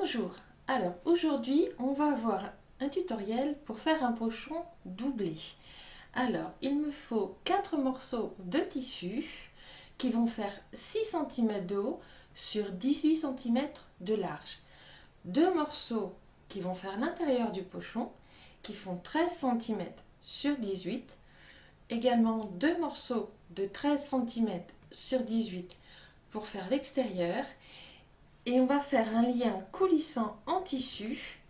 Bonjour, alors aujourd'hui on va voir un tutoriel pour faire un pochon doublé. Alors il me faut 4 morceaux de tissu qui vont faire 6 cm de haut sur 18 cm de large. 2 morceaux qui vont faire l'intérieur du pochon qui font 13 cm sur 18. Également 2 morceaux de 13 cm sur 18 pour faire l'extérieur. Et on va faire un lien coulissant en tissu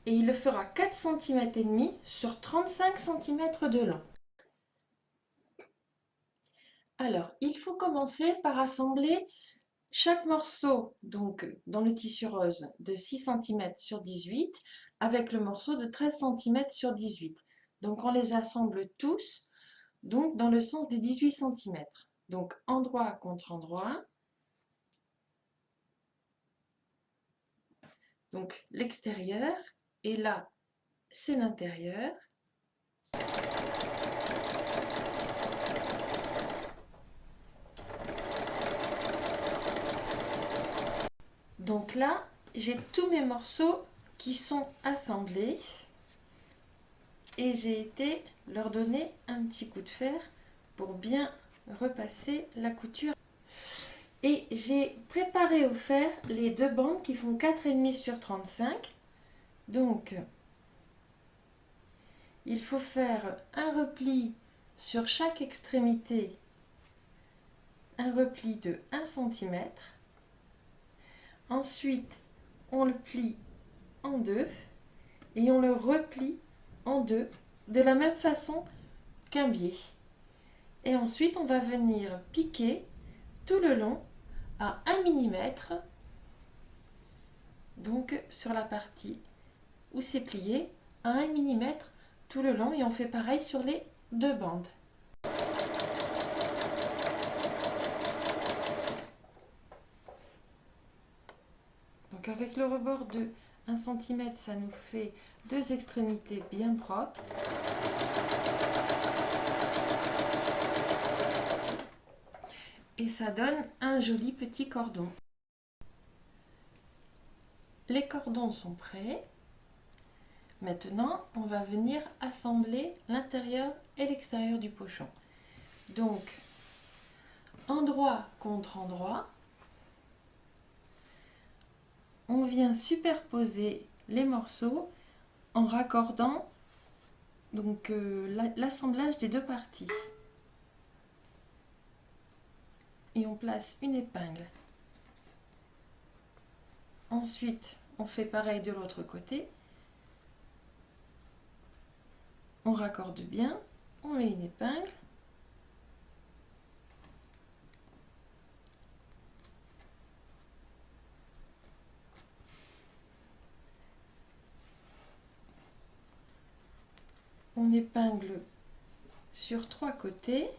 et il le fera 4 cm et demi sur 35 cm de long. Alors, il faut commencer par assembler chaque morceau donc dans le tissu rose de 6 cm sur 18 avec le morceau de 13 cm sur 18. Donc on les assemble tous donc dans le sens des 18 cm. Donc endroit contre endroit. Donc l'extérieur, et là c'est l'intérieur. Donc là, j'ai tous mes morceaux qui sont assemblés et j'ai été leur donner un petit coup de fer pour bien repasser la couture. Et j'ai préparé au fer les deux bandes qui font 4,5 sur 35. Donc, il faut faire un repli sur chaque extrémité, un repli de 1 cm. Ensuite, on le plie en deux et on le replie en deux de la même façon qu'un biais. Et ensuite, on va venir piquer tout le long à 1 mm, donc sur la partie où c'est plié, à 1 mm tout le long, et on fait pareil sur les deux bandes. Donc avec le rebord de 1 cm, ça nous fait deux extrémités bien propres. Et ça donne un joli petit cordon. Les cordons sont prêts. Maintenant, on va venir assembler l'intérieur et l'extérieur du pochon. Donc, endroit contre endroit, on vient superposer les morceaux en raccordant donc l'assemblage des deux parties. Et on place une épingle. Ensuite, on fait pareil de l'autre côté. On raccorde bien, on met une épingle. On épingle sur trois côtés.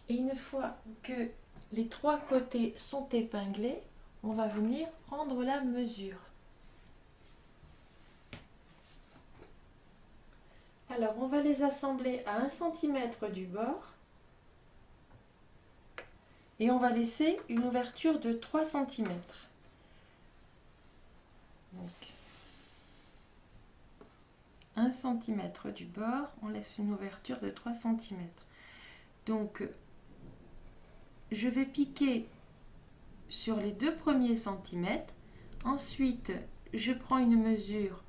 Et une fois que les trois côtés sont épinglés, on va venir prendre la mesure. Alors, on va les assembler à 1 cm du bord et on va laisser une ouverture de 3 cm. Donc, 1 cm du bord, on laisse une ouverture de 3 cm. Donc, je vais piquer sur les deux premiers centimètres. Ensuite, je prends une mesure,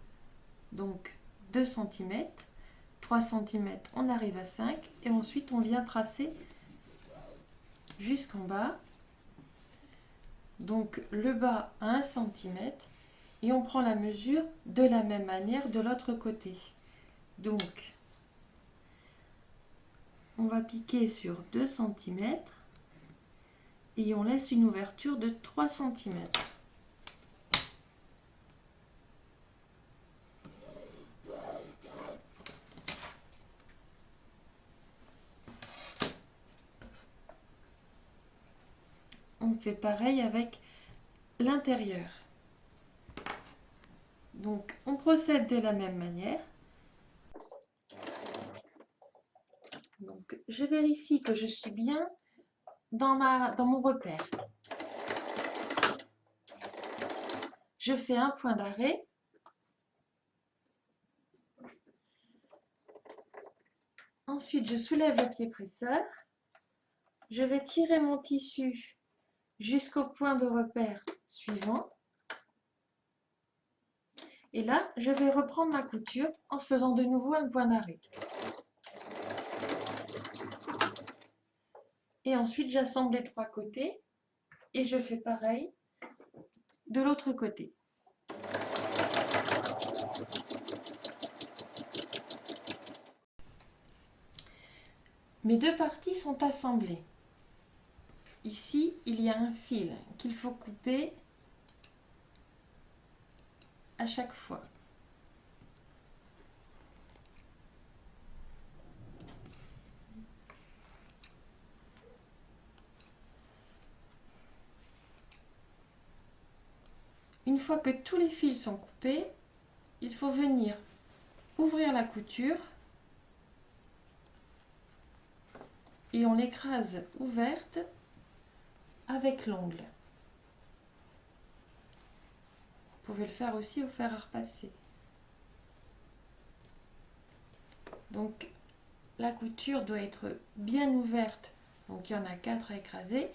donc 2 cm. 3 cm, on arrive à 5 et ensuite on vient tracer jusqu'en bas. Donc le bas à 1 cm et on prend la mesure de la même manière de l'autre côté. Donc on va piquer sur 2 cm et on laisse une ouverture de 3 cm. On fait pareil avec l'intérieur. Donc on procède de la même manière. Donc je vérifie que je suis bien dans mon repère. Je fais un point d'arrêt. Ensuite, je soulève le pied presseur. Je vais tirer mon tissu jusqu'au point de repère suivant. Et là, je vais reprendre ma couture en faisant de nouveau un point d'arrêt. Et ensuite, j'assemble les trois côtés et je fais pareil de l'autre côté. Mes deux parties sont assemblées. Ici, il y a un fil qu'il faut couper à chaque fois. Une fois que tous les fils sont coupés, il faut venir ouvrir la couture et on l'écrase ouverte avec l'ongle. Vous pouvez le faire aussi au fer à repasser. Donc la couture doit être bien ouverte, donc il y en a 4 à écraser,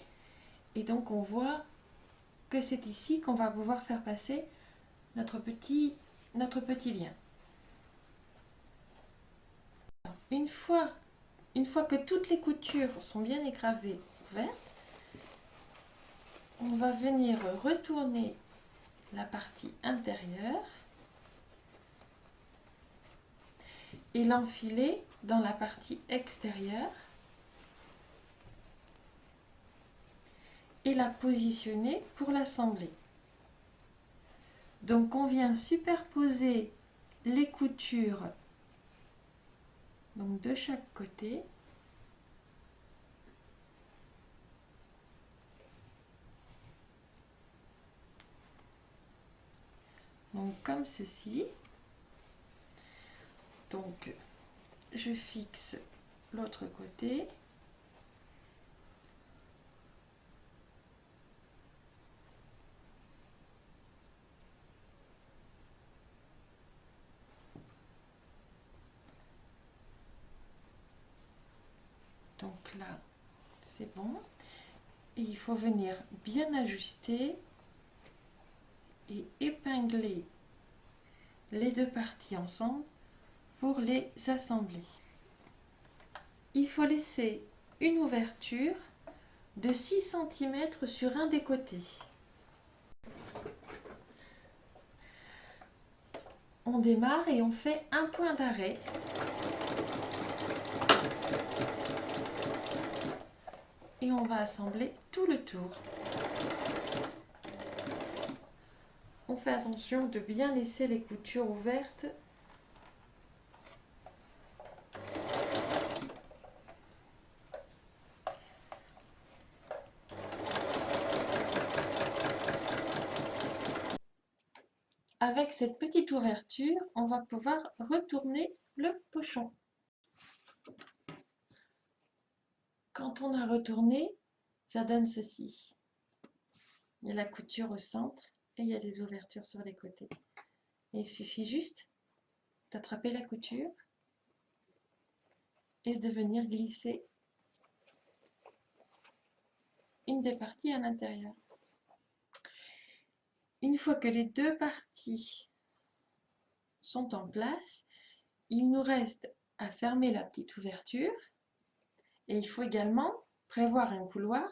et donc on voit que c'est ici qu'on va pouvoir faire passer notre petit lien. Une fois que toutes les coutures sont bien écrasées ouvertes, on va venir retourner la partie intérieure et l'enfiler dans la partie extérieure et la positionner pour l'assembler. Donc on vient superposer les coutures donc de chaque côté. Donc comme ceci. Donc je fixe l'autre côté. Donc là, c'est bon. Et il faut venir bien ajuster et épingler les deux parties ensemble pour les assembler. Il faut laisser une ouverture de 6 cm sur un des côtés. On démarre et on fait un point d'arrêt. Et on va assembler tout le tour. On fait attention de bien laisser les coutures ouvertes. Avec cette petite ouverture, on va pouvoir retourner le pochon. Quand on a retourné, ça donne ceci. Il y a la couture au centre et il y a des ouvertures sur les côtés. Et il suffit juste d'attraper la couture et de venir glisser une des parties à l'intérieur. Une fois que les deux parties sont en place, il nous reste à fermer la petite ouverture et il faut également prévoir un couloir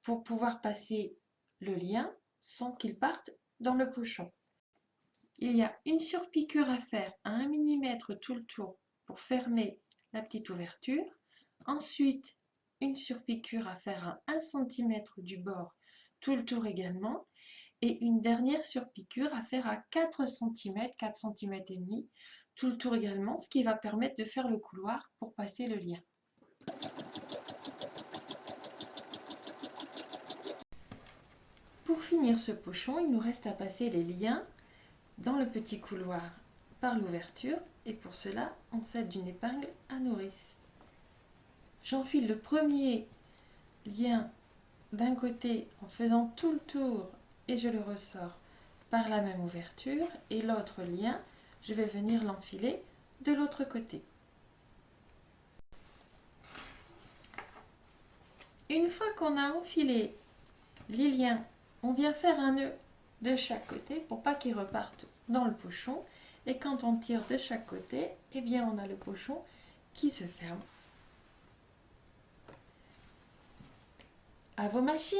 pour pouvoir passer le lien sans qu'il parte dans le pochon. Il y a une surpiqûre à faire à 1 mm tout le tour pour fermer la petite ouverture. Ensuite, une surpiqûre à faire à 1 cm du bord tout le tour également. Et une dernière surpiqûre à faire à 4 cm, 4 cm et demi tout le tour également, ce qui va permettre de faire le couloir pour passer le lien. Pour finir ce pochon, il nous reste à passer les liens dans le petit couloir par l'ouverture et pour cela, on s'aide d'une épingle à nourrice. J'enfile le premier lien d'un côté en faisant tout le tour et je le ressors par la même ouverture et l'autre lien, je vais venir l'enfiler de l'autre côté. Une fois qu'on a enfilé les liens, on vient faire un nœud de chaque côté pour pas qu'ils repartent dans le pochon. Et quand on tire de chaque côté, eh bien on a le pochon qui se ferme. À vos machines!